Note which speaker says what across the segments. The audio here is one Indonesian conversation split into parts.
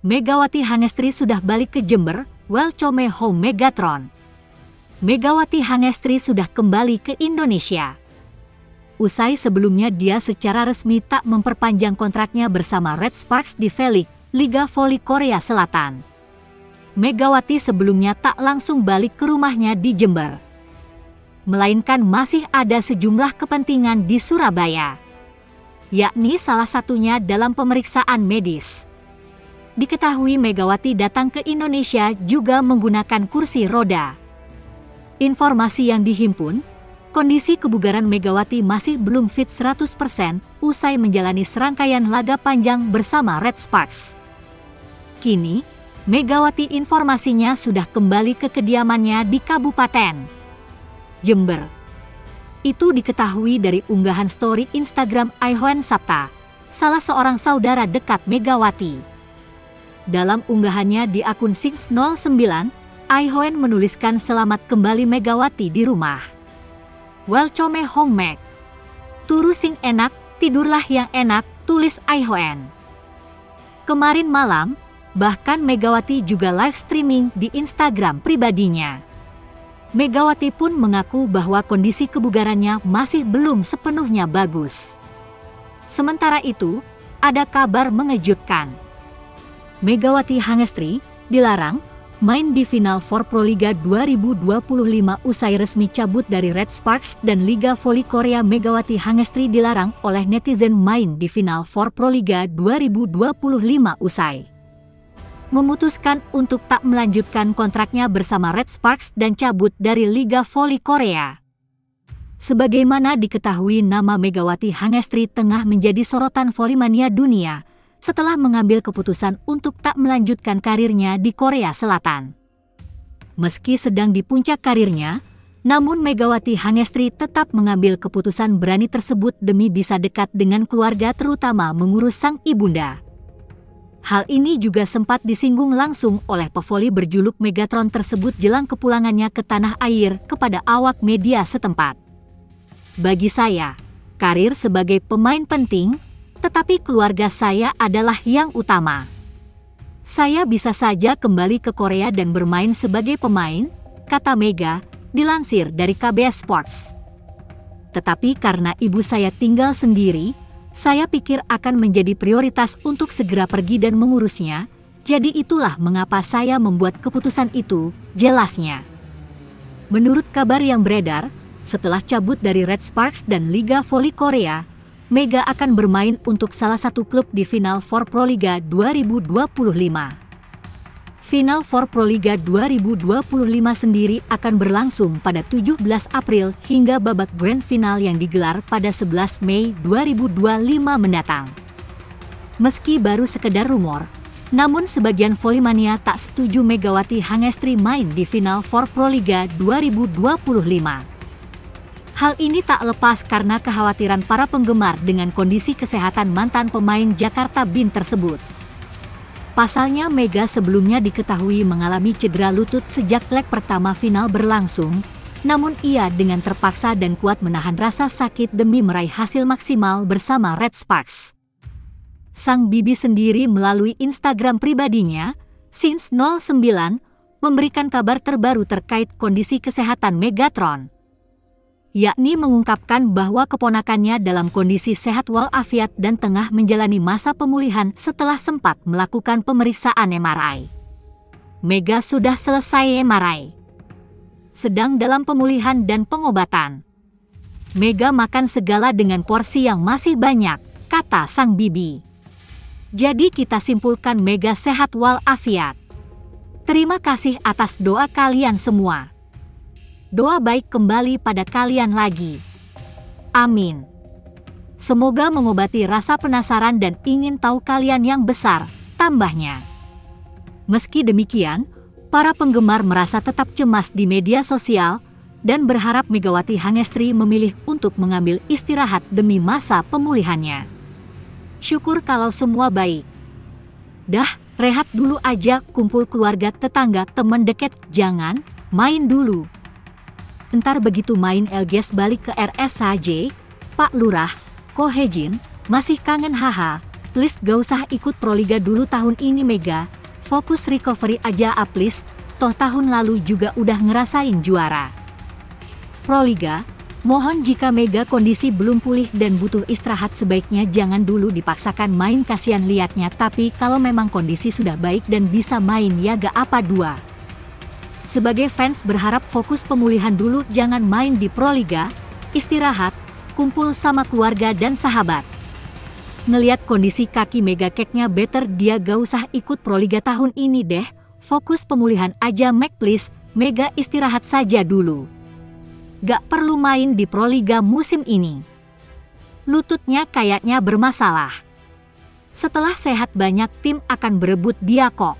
Speaker 1: Megawati Hangestri sudah balik ke Jember, welcome home Megatron. Megawati Hangestri sudah kembali ke Indonesia. Usai sebelumnya dia secara resmi tak memperpanjang kontraknya bersama Red Sparks di V-League, Liga Voli Korea Selatan. Megawati sebelumnya tak langsung balik ke rumahnya di Jember, melainkan masih ada sejumlah kepentingan di Surabaya, yakni salah satunya dalam pemeriksaan medis. Diketahui Megawati datang ke Indonesia juga menggunakan kursi roda. Informasi yang dihimpun, kondisi kebugaran Megawati masih belum fit 100% usai menjalani serangkaian laga panjang bersama Red Sparks. Kini, Megawati informasinya sudah kembali ke kediamannya di Kabupaten Jember. Itu diketahui dari unggahan story Instagram Aihoen Sapta, salah seorang saudara dekat Megawati. Dalam unggahannya di akun Sings09, Aihoen menuliskan selamat kembali Megawati di rumah. Welcome home Meg. Turu sing enak, tidurlah yang enak, tulis Aihoen. Kemarin malam, bahkan Megawati juga live streaming di Instagram pribadinya. Megawati pun mengaku bahwa kondisi kebugarannya masih belum sepenuhnya bagus. Sementara itu, ada kabar mengejutkan. Megawati Hangestri dilarang main di final for Proliga 2025 usai resmi cabut dari Red Sparks dan Liga Voli Korea. Megawati Hangestri dilarang oleh netizen main di final for Proliga 2025 usai memutuskan untuk tak melanjutkan kontraknya bersama Red Sparks dan cabut dari Liga Voli Korea. Sebagaimana diketahui, nama Megawati Hangestri tengah menjadi sorotan volley-mania dunia setelah mengambil keputusan untuk tak melanjutkan karirnya di Korea Selatan. Meski sedang di puncak karirnya, namun Megawati Hangestri tetap mengambil keputusan berani tersebut demi bisa dekat dengan keluarga, terutama mengurus sang ibunda. Hal ini juga sempat disinggung langsung oleh pevoli berjuluk Megatron tersebut jelang kepulangannya ke tanah air kepada awak media setempat. Bagi saya, karir sebagai pemain penting, tetapi keluarga saya adalah yang utama. Saya bisa saja kembali ke Korea dan bermain sebagai pemain, kata Mega, dilansir dari KBS Sports. Tetapi karena ibu saya tinggal sendiri, saya pikir akan menjadi prioritas untuk segera pergi dan mengurusnya, jadi itulah mengapa saya membuat keputusan itu, jelasnya. Menurut kabar yang beredar, setelah cabut dari Red Sparks dan Liga Voli Korea, Mega akan bermain untuk salah satu klub di final for Proliga 2025. Final for Proliga 2025 sendiri akan berlangsung pada 17 April hingga babak grand final yang digelar pada 11 Mei 2025 mendatang. Meski baru sekedar rumor, namun sebagian volley-mania tak setuju Megawati Hangestri main di final for Proliga 2025. Hal ini tak lepas karena kekhawatiran para penggemar dengan kondisi kesehatan mantan pemain Jakarta Bin tersebut. Pasalnya Mega sebelumnya diketahui mengalami cedera lutut sejak leg pertama final berlangsung, namun ia dengan terpaksa dan kuat menahan rasa sakit demi meraih hasil maksimal bersama Red Sparks. Sang bibi sendiri melalui Instagram pribadinya, Sings09, memberikan kabar terbaru terkait kondisi kesehatan Megatron, yakni mengungkapkan bahwa keponakannya dalam kondisi sehat walafiat dan tengah menjalani masa pemulihan setelah sempat melakukan pemeriksaan MRI. Mega sudah selesai MRI, sedang dalam pemulihan dan pengobatan. Mega makan segala dengan porsi yang masih banyak, kata sang bibi. Jadi kita simpulkan Mega sehat walafiat. Terima kasih atas doa kalian semua. Doa baik kembali pada kalian lagi. Amin. Semoga mengobati rasa penasaran dan ingin tahu kalian yang besar, tambahnya. Meski demikian, para penggemar merasa tetap cemas di media sosial dan berharap Megawati Hangestri memilih untuk mengambil istirahat demi masa pemulihannya. Syukur kalau semua baik. Dah, rehat dulu aja, kumpul keluarga, tetangga, teman dekat, jangan main dulu. Entar begitu main Elges balik ke RSHJ, Pak Lurah, Ko Hejin, masih kangen haha, please gak usah ikut Proliga dulu tahun ini Mega, fokus recovery aja please, toh tahun lalu juga udah ngerasain juara. Proliga, mohon jika Mega kondisi belum pulih dan butuh istirahat sebaiknya jangan dulu dipaksakan main kasihan liatnya, tapi kalau memang kondisi sudah baik dan bisa main ya gak apa dua. Sebagai fans berharap fokus pemulihan dulu, jangan main di Proliga, istirahat, kumpul sama keluarga dan sahabat. Ngeliat kondisi kaki Mega keknya better dia gak usah ikut Proliga tahun ini deh, fokus pemulihan aja Meg please, Mega istirahat saja dulu. Gak perlu main di Proliga musim ini. Lututnya kayaknya bermasalah. Setelah sehat banyak tim akan berebut dia kok.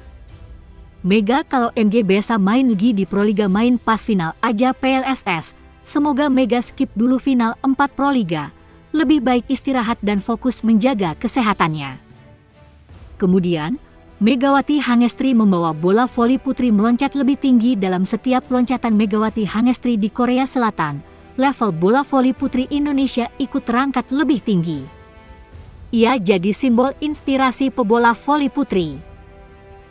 Speaker 1: Mega kalau MG biasa main lagi di Proliga main pas final aja PLSS. Semoga Mega skip dulu final 4 Proliga. Lebih baik istirahat dan fokus menjaga kesehatannya. Kemudian, Megawati Hangestri membawa bola voli putri meloncat lebih tinggi dalam setiap loncatan Megawati Hangestri di Korea Selatan. Level bola voli putri Indonesia ikut terangkat lebih tinggi. Ia jadi simbol inspirasi pebola voli putri.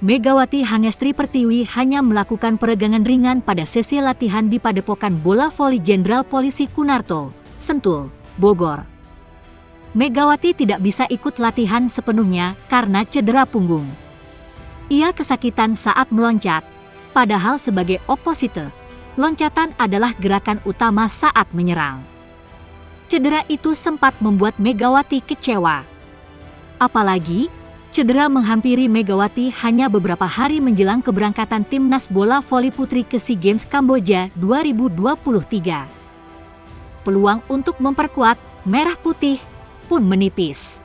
Speaker 1: Megawati Hangestri Pertiwi hanya melakukan peregangan ringan pada sesi latihan di Padepokan Bola Voli Jenderal Polisi Kunarto, Sentul, Bogor. Megawati tidak bisa ikut latihan sepenuhnya karena cedera punggung. Ia kesakitan saat meloncat, padahal sebagai oposite, loncatan adalah gerakan utama saat menyerang. Cedera itu sempat membuat Megawati kecewa. Apalagi, cedera menghampiri Megawati hanya beberapa hari menjelang keberangkatan timnas bola voli putri ke SEA Games Kamboja 2023. Peluang untuk memperkuat merah putih pun menipis.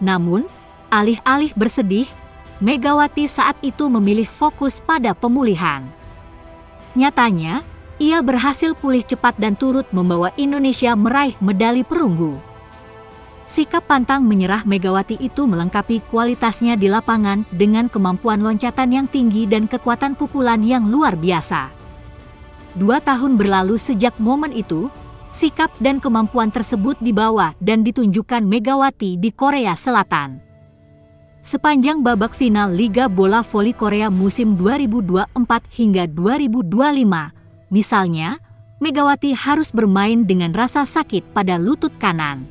Speaker 1: Namun, alih-alih bersedih, Megawati saat itu memilih fokus pada pemulihan. Nyatanya, ia berhasil pulih cepat dan turut membawa Indonesia meraih medali perunggu. Sikap pantang menyerah Megawati itu melengkapi kualitasnya di lapangan dengan kemampuan loncatan yang tinggi dan kekuatan pukulan yang luar biasa. 2 tahun berlalu sejak momen itu, sikap dan kemampuan tersebut dibawa dan ditunjukkan Megawati di Korea Selatan. Sepanjang babak final Liga Bola Voli Korea musim 2024 hingga 2025, misalnya, Megawati harus bermain dengan rasa sakit pada lutut kanan.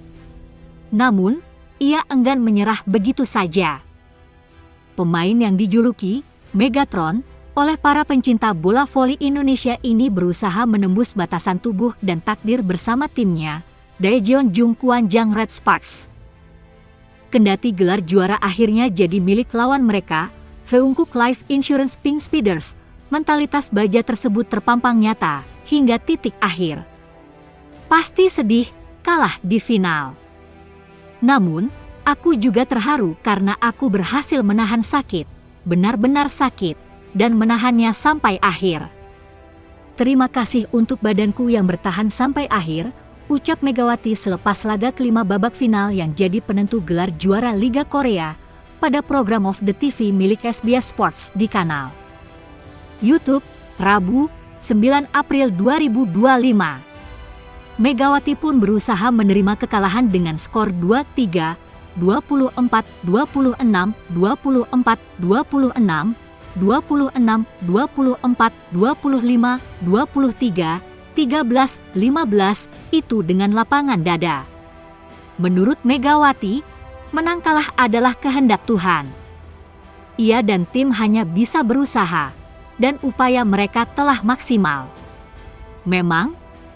Speaker 1: Namun, ia enggan menyerah begitu saja. Pemain yang dijuluki Megatron oleh para pencinta bola voli Indonesia ini berusaha menembus batasan tubuh dan takdir bersama timnya, Daejeon Jungkwanjang Red Sparks. Kendati gelar juara akhirnya jadi milik lawan mereka, Heungkuk Life Insurance Pink Speeders, mentalitas baja tersebut terpampang nyata hingga titik akhir. Pasti sedih kalah di final. Namun, aku juga terharu karena aku berhasil menahan sakit, benar-benar sakit, dan menahannya sampai akhir. Terima kasih untuk badanku yang bertahan sampai akhir, ucap Megawati selepas laga kelima babak final yang jadi penentu gelar juara Liga Korea pada program Of The TV milik SBS Sports di kanal YouTube, Rabu, 9 April 2025. Megawati pun berusaha menerima kekalahan dengan skor 2-3, 24-26, 24-26, 26, 24, 25, 23, 13-15, itu dengan lapangan dada. Menurut Megawati, menang kalah adalah kehendak Tuhan. Ia dan tim hanya bisa berusaha, dan upaya mereka telah maksimal. Memang,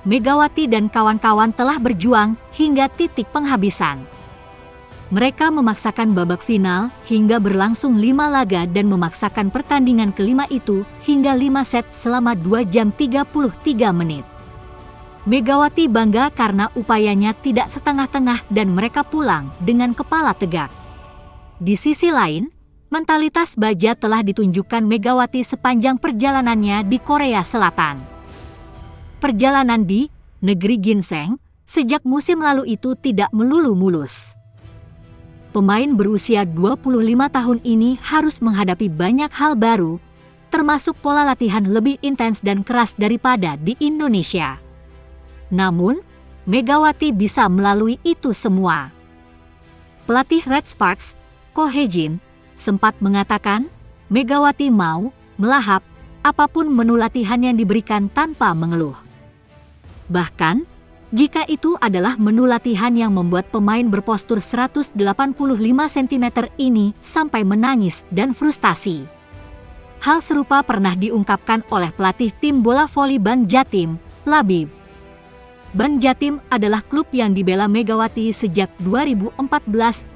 Speaker 1: Megawati dan kawan-kawan telah berjuang hingga titik penghabisan. Mereka memaksakan babak final hingga berlangsung 5 laga dan memaksakan pertandingan kelima itu hingga 5 set selama 2 jam 33 menit. Megawati bangga karena upayanya tidak setengah-tengah dan mereka pulang dengan kepala tegak. Di sisi lain, mentalitas baja telah ditunjukkan Megawati sepanjang perjalanannya di Korea Selatan. Perjalanan di negeri ginseng sejak musim lalu itu tidak melulu mulus. Pemain berusia 25 tahun ini harus menghadapi banyak hal baru, termasuk pola latihan lebih intens dan keras daripada di Indonesia. Namun, Megawati bisa melalui itu semua. Pelatih Red Sparks, Ko Hejin, sempat mengatakan, Megawati mau, melahap, apapun menu latihan yang diberikan tanpa mengeluh. Bahkan, jika itu adalah menu latihan yang membuat pemain berpostur 185 cm ini sampai menangis dan frustasi. Hal serupa pernah diungkapkan oleh pelatih tim bola voli Ban Jatim, Labib. Ban Jatim adalah klub yang dibela Megawati sejak 2014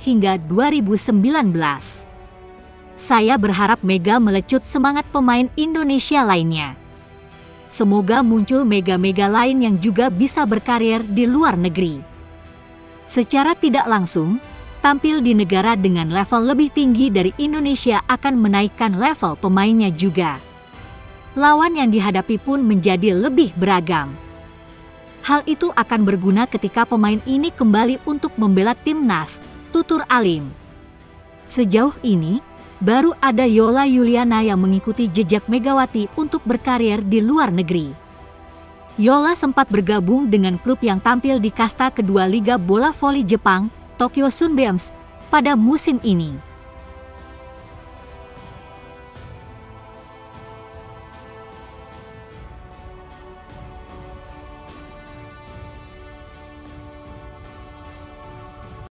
Speaker 1: hingga 2019. Saya berharap Mega melecut semangat pemain Indonesia lainnya. Semoga muncul mega-mega lain yang juga bisa berkarir di luar negeri. Secara tidak langsung, tampil di negara dengan level lebih tinggi dari Indonesia akan menaikkan level pemainnya juga. Lawan yang dihadapi pun menjadi lebih beragam. Hal itu akan berguna ketika pemain ini kembali untuk membela timnas, tutur Alim. Sejauh ini, baru ada Yola Yuliana yang mengikuti jejak Megawati untuk berkarir di luar negeri. Yola sempat bergabung dengan klub yang tampil di kasta kedua Liga Bola Voli Jepang, Tokyo Sunbeams, pada musim ini.